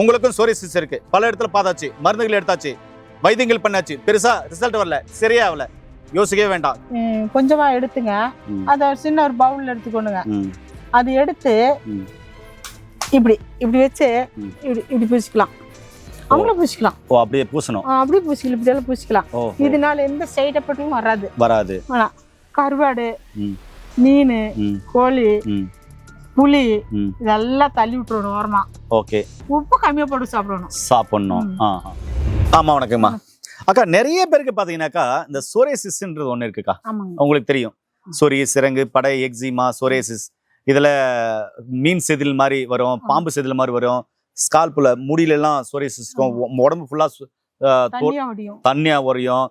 உங்களுக்கும் சோரியாசிஸ் இருக்கு, பல இடத்துல பார்த்தாச்சு, மருந்துகள் எடுத்தாச்சு, வைத்தியங்கள் பண்ணாச்சு, பெருசா ரிசல்ட் வரல, சரியா வரல, யோசிக்கவே வேண்டாம். கொஞ்சமா எடுத்துங்க, அதை சின்ன ஒரு பவுல்ல எடுத்துக்கொண்டுங்க. அது எடுத்து இப்படி இப்படி வச்சு இப்படி பூசிக்கலாம். அவங்களும் பூசிக்கலாம். ஓ, அப்படியே பூசணும். அப்படியே பூசிக்கலாம், இப்படி எல்லாம் பூசிக்கலாம். இதனால எந்த சைடு எஃபெக்டும் வராது. கருவாடு, மீன், கோழி, புளி இதெல்லாம் தள்ளி விட்டுறணும் ஓரமா. ஓகே. உப்பு கம்மியா போட்டு சாப்பிடணும். ஆமா, வணக்கம்மா. அக்கா, நிறைய பேருக்கு பாத்தீங்கன்னாக்கா இந்த சோரியாசிஸ்ன்றது ஒண்ணு இருக்குக்கா, உங்களுக்கு தெரியும். சொறி, சிரங்கு, படை, எக்ஸிமா, சோரியாசிஸ். இதுல மீன் செதில் மாதிரி வரும், பாம்பு செதில் மாதிரி வரும், ஸ்கால்ப்ல முடியில எல்லாம் சோரியாசிஸ், உடம்பு ஃபுல்லா தண்ணியா வரையும்,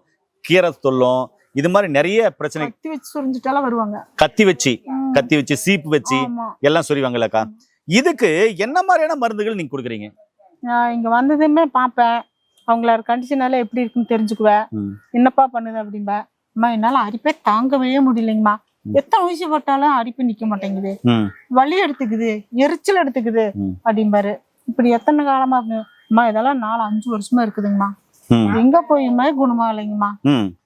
கீரை தொல்லும், இது மாதிரி நிறைய பிரச்சனை. கத்தி வச்சு சீப்பு வச்சு எல்லாம் சொல்லுவாங்கல்லக்கா. இதுக்கு என்ன மாதிரியான மருந்துகள் நீங்க கொடுக்குறீங்க? இங்க வந்ததுமே பாப்பேன், அவங்களோட கண்டிஷனால எப்படி இருக்குன்னு தெரிஞ்சுக்குவேன். என்னப்பா பண்ணுது அப்படின்பா. அம்மா, என்னால அரிப்பே தாங்கவே முடியலைங்கம்மா, எத்தனை ஊசி போட்டாலும் அரிப்பு நிக்க மாட்டேங்குது, வலி எடுத்துக்குது, எரிச்சல் எடுத்துக்குது அப்படிம்பாரு. இப்படி எத்தனை காலமா? அம்மா, இதெல்லாம் 4-5 வருஷமா இருக்குதுங்கம்மா, எங்க போயுமே குணமா இல்லைங்கம்மா.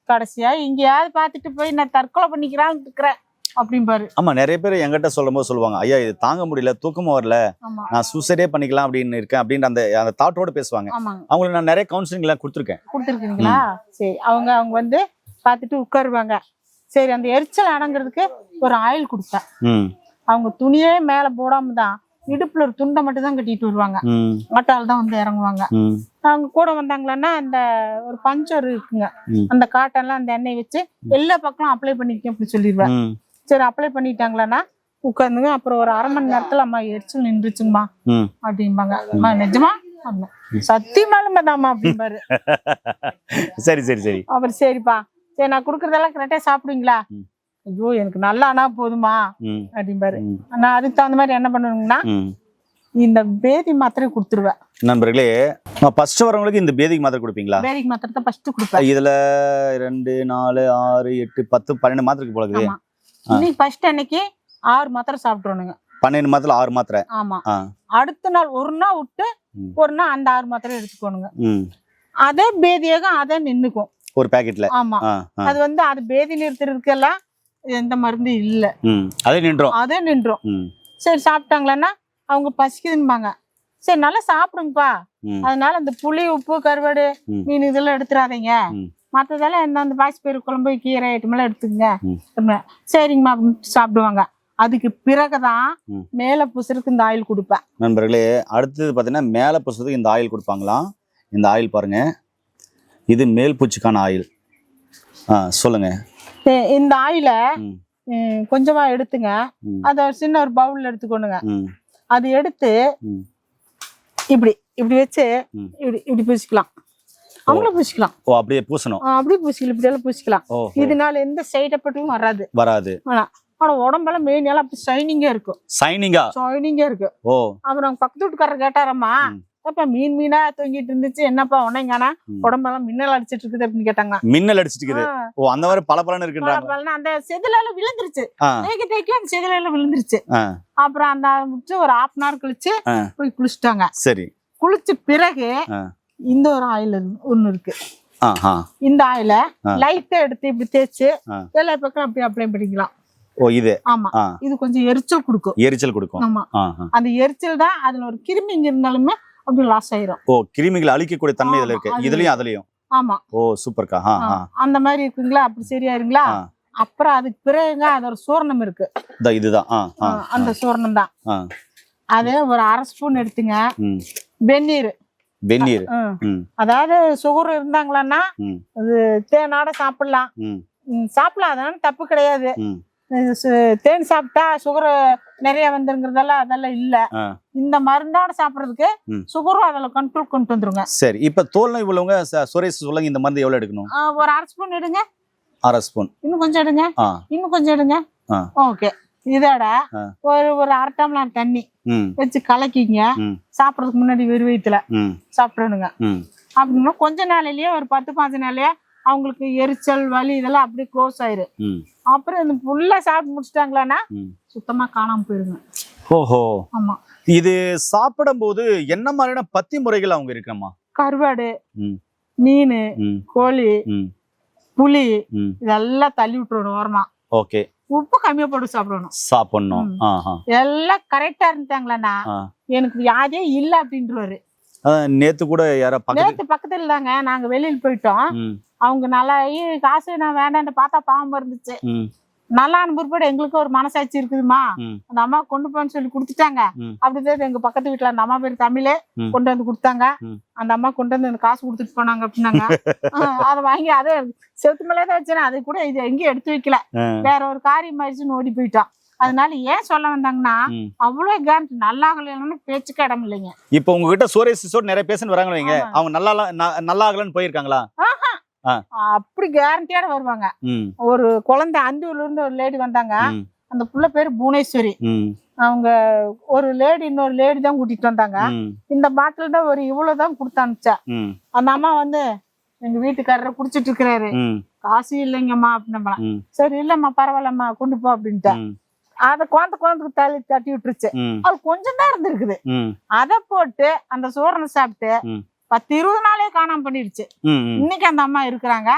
கடைசியா எங்கேயாவது பாத்துட்டு போய் நான் தற்கொலை பண்ணிக்கிறான்னு இருக்கிறேன் அப்படிம்பாரு. ஆமா, நிறைய பேர் என்கிட்ட சொல்லும் போது சொல்லுவாங்க, ஐயா இது தாங்க முடியல, தூக்கமும் வரல, நான் சூசைடே பண்ணிக்கலாம் அப்படின்னு இருக்கேன் அப்படின்னு அந்த தாட்டோட பேசுவாங்க. அவங்களுக்கு நான் நிறைய கவுன்சிலிங் எல்லாம் கொடுத்துருக்கீங்களா? சரி, அவங்க வந்து பாத்துட்டு உட்காருவாங்க. சரி, அந்த எரிச்சல் அடங்குறதுக்கு ஒரு ஆயில் கொடுத்தேன். அவங்க துணியே மேல போடாம தான் இடுப்புல ஒரு துண்டை மட்டும் தான் கட்டிட்டு வருவாங்க. ஆட்டால தான் வந்து இறங்குவாங்க. அவங்க கூட வந்தாங்களன்னா அந்த ஒரு பஞ்சர் இருக்குங்க, அந்த காட்டன்லாம் அந்த எண்ணெய் வச்சு எல்லா பக்கம் அப்ளை பண்ணிருக்கேன் அப்படி சொல்லிடுவேன். சரி, அப்ளை பண்ணிட்டாங்களா உட்காந்துங்க. அப்புறம் ஒரு 1/2 மணி நேரத்துல அம்மா எரிச்சல் நின்றுச்சுங்கம்மா அப்படிம்பாங்க. அம்மா, நிஜமா? சத்தியமாலுமேதாம்மா அப்படிம்பாரு. சரி சரி சரி. அப்புறம் சரிப்பா, சரி நான் குடுக்கறதெல்லாம் கரெக்டா சாப்பிடுவீங்களா? ஐயோ, எனக்கு நல்லா ஆனா போதுமா அப்படிம்பாரு. நான் அதுக்கு தகுந்த மாதிரி என்ன பண்ணுவேங்கன்னா இந்த பேதி மாத்திரை கொடுத்துருவேன். நண்பர்களே, ஃபர்ஸ்ட் வரவங்களுக்கு இந்த பேதிக் மாத்திரை கொடுப்பீங்களா? பேதிக் மாத்திரை தான் ஃபர்ஸ்ட் கொடுப்பேன். இதுல 2, 4, 6, 8, 10, 12 மாத்திரைக்கு போலக்குது. இன்னைக்கு ஃபர்ஸ்ட் அன்னைக்கு 6 மாத்திரை சாப்பிட்டுறணுங்க. 12 மாத்திரை 6 மாத்திரை. ஆமா. அடுத்த நாள் ஒரு நாள் விட்டு ஒரு நாள் அந்த 6 மாத்திரை எடுத்துக்கோணுங்க. அதே பேதியாக அதை நின்னுக்கும் ஒரு பாக்கெட்ல. ஆமா, அது வந்து அது பேதி நிறுத்துறதுக்கெல்லாம் எந்த மருந்து இல்ல, அதே நின்றோம். சரி, சாப்பிட்டாங்களா அவங்க பசிக்குதுன்பாங்க. சரி, நல்லா சாப்பிடுங்கப்பா, அதனால அந்த புளி, உப்பு, கருவாடு, மீன் இதெல்லாம் எடுத்துடாதீங்க, மற்றதெல்லாம் எந்த பாசிப்பயிறு குழம்பு, கீரை ஐட்டமெல்லாம் எடுத்துக்கங்க. சரிங்கம்மா அப்படின்னு சாப்பிடுவாங்க. அதுக்கு பிறகுதான் மேல பூசுறதுக்கு இந்த ஆயில் கொடுப்பேன். நண்பர்களே, அடுத்தது பாத்தீங்கன்னா மேல பூசுறதுக்கு இந்த ஆயில் கொடுப்பாங்களாம். இந்த ஆயில் பாருங்க, இது மேல் பூச்சிக்கான ஆயில். சொல்லுங்க. இந்த ஆயில கொஞ்சமா எடுத்துங்க, அத சின்ன ஒரு பவுல்ல எடுத்துக்கொண்டுங்க. அது எடுத்து இப்படி இப்படி வச்சு இப்படி பூசிக்கலாம். அவங்களும் பூசிக்கலாம். ஓ, அப்படியே பூசணும். அப்படியே பூசிக்கலாம், இப்படி எல்லாம் பூசிக்கலாம். இதனால எந்த சைடு எஃபெக்டும் வராது. ஆனா உடம்பெல்லாம் மெயின் எல்லாம் அப்படி ஷைனிங்கா இருக்கும். ஷைனிங்கா இருக்கு. அப்புறம் பக்கத்து வீட்டுக்காரர் கேட்டாரம்மா, அப்ப மீனா தொங்கிட்டு இருந்துச்சு, என்னப்பா உடனேங்கானா உடம்பெல்லாம் மின்னல் அடிச்சிட்டு இருக்குது அப்படின்னு கேட்டாங்க. மின்னல் அடிச்சிட்டு இருக்குது. ஓ, அந்த மாதிரி பளபளன்னு இருக்குன்றாங்க. அந்த செதிலால விழுந்துருச்சு, தேய்க்க அந்த செதிலால விழுந்துருச்சு. அப்புறம் அந்த ஒரு 1/2 hour கழிச்சு போய் குளிச்சுட்டாங்க. சரி, குளிச்ச பிறகு இந்த ஒரு ஆயில் ஒண்ணு இருக்கு. இந்த ஆயில லைட்டா எடுத்து இப்படி தேய்ச்சு எல்லா பக்கம் அப்படியே அப்ளை பண்ணிக்கலாம். ஓ, இது ஆமா, இது கொஞ்சம் எரிச்சல் கொடுக்கும். ஆமா, அந்த எரிச்சல் தான் அதுல ஒரு கிருமி இருந்தாலுமே அப்படி லாஸ் ஆயிரும். ஓ, கிருமிகளை அழிக்கக்கூடிய தன்மை இதுல இருக்கு, இதுலயும் அதுலயும். ஆமா. ஓ, சூப்பர்க்கா. அந்த மாதிரி இருக்குங்களா? அப்படி சரியாயிருங்களா? அப்புறம் அதுக்கு பிறகுங்க அது ஒரு சூரணம் இருக்கு. இதுதான் அந்த சூரணம் தான். அதே ஒரு 1/2 ஸ்பூன் எடுத்துங்க. வெந்நீர், அதாவது சுகர் இருந்தாங்களா அது தேனோட சாப்பிடலாம். அதனால தப்பு கிடையாது. தேன் சாப்பிட்டா சுகர் நிறைய வந்துருங்கிறதெல்லாம் அதெல்லாம் இல்ல. இந்த மருந்தோட சாப்பிடுறதுக்கு சுகரும் அதுல கண்ட்ரோல் கொண்டு வந்துருங்க. சரி, இப்ப தோல் நோய் உள்ளவங்க சோரியாசிஸ் உள்ளவங்க இந்த மருந்து எவ்வளவு எடுக்கணும்? ஒரு 1/2 ஸ்பூன் எடுங்க. 1/2 ஸ்பூன். இன்னும் கொஞ்சம் எடுங்க. ஓகே, இதோட ஒரு 1/2 டம்ளர் தண்ணி வச்சு கலக்கிங்க. சாப்பிடறதுக்கு முன்னாடி வெறும் வயித்துல சாப்பிடணுங்க. அப்படின்னா கொஞ்ச நாளிலேயே ஒரு 10-15 நாளையே அவங்களுக்கு எரிச்சல், வலி இதெல்லாம் அப்படியே க்ளோஸ் ஆயிரு. அப்புறம் இந்த ஃபுல்லா சாப்பிட்டு முடிச்சிட்டாங்களான்னா சுத்தமா காணாம போயிருங்க. ஓஹோ. ஆமா. இது சாப்பிடும் போது என்ன மாதிரியான பத்தி முறைகள் அவங்க இருக்கணுமா? கருவாடு, மீன், கோழி, புளி இதெல்லாம் தள்ளி விட்டுறணும் ஓரமா. ஓகே. உப்பு கம்மியா போட்டு சாப்பிடணும். எல்லாம் கரெக்டா இருந்துட்டாங்களா எனக்கு வியாதியே இல்ல அப்படின்றவாரு. நேத்து கூட யாரா பக்கத்துல இல்லங்க, நாங்க வெளியில போயிட்டோம். அவங்க நல்லா காசு நான் வேண்டான்னு பார்த்தா பாவம் இருந்துச்சு. நல்லா பிற்பாடு எங்களுக்கு ஒரு மனசாட்சி இருக்குதுமா, அந்த அம்மா கொண்டு போன்னு சொல்லி குடுத்துட்டாங்க. அப்படிதான் எங்க பக்கத்து வீட்டுல அந்த அம்மா பேர் தமிழே கொண்டு வந்து கொடுத்தாங்க. அந்த அம்மா கொண்டு வந்து காசு கொடுத்துட்டு போனாங்க அப்படின்னாங்க. அதை வாங்கி அதை செத்து மேலேதான் வச்சேன். அதை கூட இது எங்கேயும் எடுத்து வைக்கல, வேற ஒரு காரியம் ஆயிடுச்சுன்னு ஓடி போயிட்டான். அதனால ஏன் சொல்ல வந்தாங்கன்னா அவ்வளவு கேரண்டி நல்லா ஆகலன்னு பேச்சுக்கு இடம் இல்லைங்க. இப்ப உங்ககிட்ட சோரியாசிஸோட நிறைய பேஷண்ட் வராங்க வைங்க, அவங்க நல்லா ஆகலன்னு போயிருக்காங்களா? அப்படி கேரண்டியோட வருவாங்க. ஒரு குழந்தை அந்தியூர்ல இருந்து ஒரு லேடி வந்தாங்க. அந்த புள்ள பேரு புவனேஸ்வரி. அவங்க ஒரு லேடி இன்னொரு லேடி தான் கூட்டிட்டு வந்தாங்க. இந்த பாட்டில் தான் ஒரு இவ்வளவுதான் கொடுத்து அனுப்பிச்சா. அந்த அம்மா வந்து எங்க வீட்டுக்காரரை குடிச்சிட்டு இருக்கிறாரு, காசு இல்லைங்கம்மா அப்படின்னா. சரி இல்லம்மா பரவாயில்லம்மா கொண்டு போ அப்படின்ட்டா. அத குழந்தைக்கு தட்டி விட்டுருச்சு. அது கொஞ்சம் தான் இருந்திருக்குது. அதை போட்டு அந்த சோறனை சாப்பிட்டு 10-20 நாளே காணாம பண்ணிடுச்சு. இன்னைக்கு அந்த அம்மா இருக்கிறாங்க,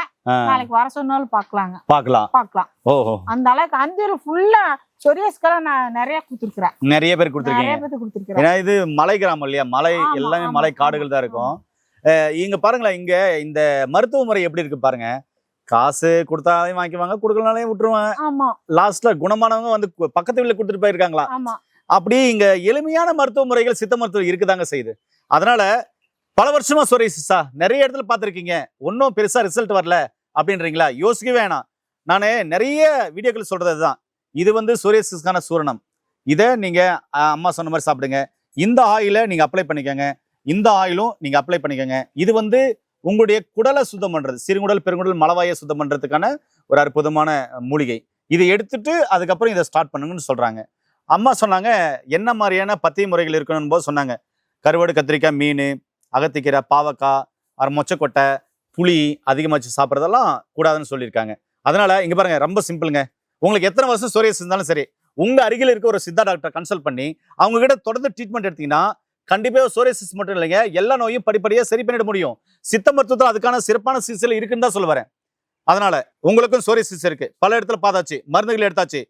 நாளைக்கு வர சொன்னாலும் பாக்கலாம். அந்த அளவுக்கு அந்தியூர் ஃபுல்லா சொரியாஸ்க்கெல்லாம் நான் நிறைய கொடுத்துருக்கேன். நிறைய பேர் கொடுத்துருக்கேன். ஏன்னா இது மலை கிராமம் இல்லையா, மலை எல்லாமே மலை காடுகள் தான் இருக்கும். இங்க பாருங்களேன், இங்க இந்த மருத்துவ முறை எப்படி இருக்கு பாருங்க. காசு கொடுத்தாலையும் வாங்கிக்குவாங்க, கொடுக்கலனாலையும் விட்டுருவாங்க. லாஸ்ட்ல குணமானவங்க வந்து பக்கத்து வீட்டுல கொடுத்துட்டு போயிருக்காங்களா. அப்படி இங்க எளிமையான மருத்துவ முறைகள் சித்த மருத்துவம் இருக்குதாங்க செய்யுது. அதனால பல வருஷமா சோரியாசிஸா நிறைய இடத்துல பார்த்துருக்கீங்க, ஒன்றும் பெருசா ரிசல்ட் வரல அப்படின்றீங்களா? யோசிக்க வேணாம். நானே நிறைய வீடியோக்கள் சொல்றது அதுதான். இது வந்து சோரியாசிஸ்க்கான சூரணம். இதை நீங்க அம்மா சொன்ன மாதிரி சாப்பிடுங்க. இந்த ஆயிலை நீங்க அப்ளை பண்ணிக்கோங்க, இந்த ஆயிலும் நீங்க அப்ளை பண்ணிக்கோங்க. இது வந்து உங்களுடைய குடலை சுத்தம் பண்றது, சிறுகுடல் பெருங்குடல் மலவாயை சுத்தம் பண்றதுக்கான ஒரு அற்புதமான மூலிகை. இதை எடுத்துட்டு அதுக்கப்புறம் இதை ஸ்டார்ட் பண்ணுங்கன்னு சொல்றாங்க. அம்மா சொன்னாங்க என்ன மாதிரியான பத்திய முறைகள் இருக்கணும் போது சொன்னாங்க. கருவாடு, கத்திரிக்காய், மீன், அகத்திக்கீரை, பாவக்காய், மொச்சக்கொட்டை, புளி அதிகமாச்சு சாப்பிட்றதெல்லாம் கூடாதுன்னு சொல்லியிருக்காங்க. அதனால இங்க பாருங்க, ரொம்ப சிம்பிளுங்க. உங்களுக்கு எத்தனை வருஷம் சோரியாசிஸ் இருந்தாலும் சரி, உங்க அருகில் இருக்க ஒரு சித்தா டாக்டர் கன்சல்ட் பண்ணி அவங்க கிட்ட தொடர்ந்து ட்ரீட்மெண்ட் எடுத்தீங்கன்னா கண்டிப்பா சோரியாசிஸ் மட்டும் இல்லைங்க, எல்லா நோயும் படிப்படியா சரி பண்ணிட முடியும். சித்த மருத்துவத்தில் அதுக்கான சிறப்பான சிகிச்சை இருக்குன்னு தான் சொல்ல வரேன். அதனால உங்களுக்கும் சோரியாசிஸ் இருக்கு, பல இடத்துல பார்த்தாச்சு, மருந்துகள் எடுத்தாச்சு,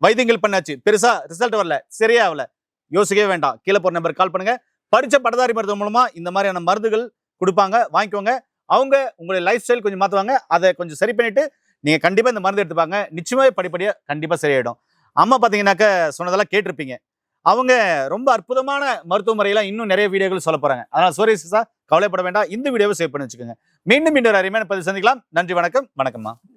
வைத்தியங்கள் பண்ணாச்சு, பெருசா ரிசல்ட் வரல, சரியா ஆகல, யோசிக்கவே வேண்டாம். கீழே போற நம்பர் கால் பண்ணுங்க. படிச்ச பட்டதாரி மருத்துவம் மூலமா இந்த மாதிரியான மருந்துகள் கொடுப்பாங்க, வாங்கிக்கோங்க. அவங்க உங்களுடைய லைஃப் ஸ்டைல் கொஞ்சம் மாத்துவாங்க. அதை கொஞ்சம் சரி பண்ணிட்டு நீங்க கண்டிப்பா இந்த மருந்து எடுத்துப்பாங்க, நிச்சயமாவே படிப்படியா கண்டிப்பா சரியாயிடும். அம்மா பாத்தீங்கன்னாக்க சொன்னதெல்லாம் கேட்டிருப்பீங்க. அவங்க ரொம்ப அற்புதமான மருத்துவ முறையெல்லாம் இன்னும் நிறைய வீடியோக்கள் சொல்ல போறாங்க. அதனால சோரியாசிஸா கவலைப்பட வேண்டாம், இந்த வீடியோவை சேவ் பண்ணி வச்சுக்கோங்க. மீண்டும் இன்னொரு அருமையான பதிவு சந்திக்கலாம். நன்றி, வணக்கம். வணக்கம்மா.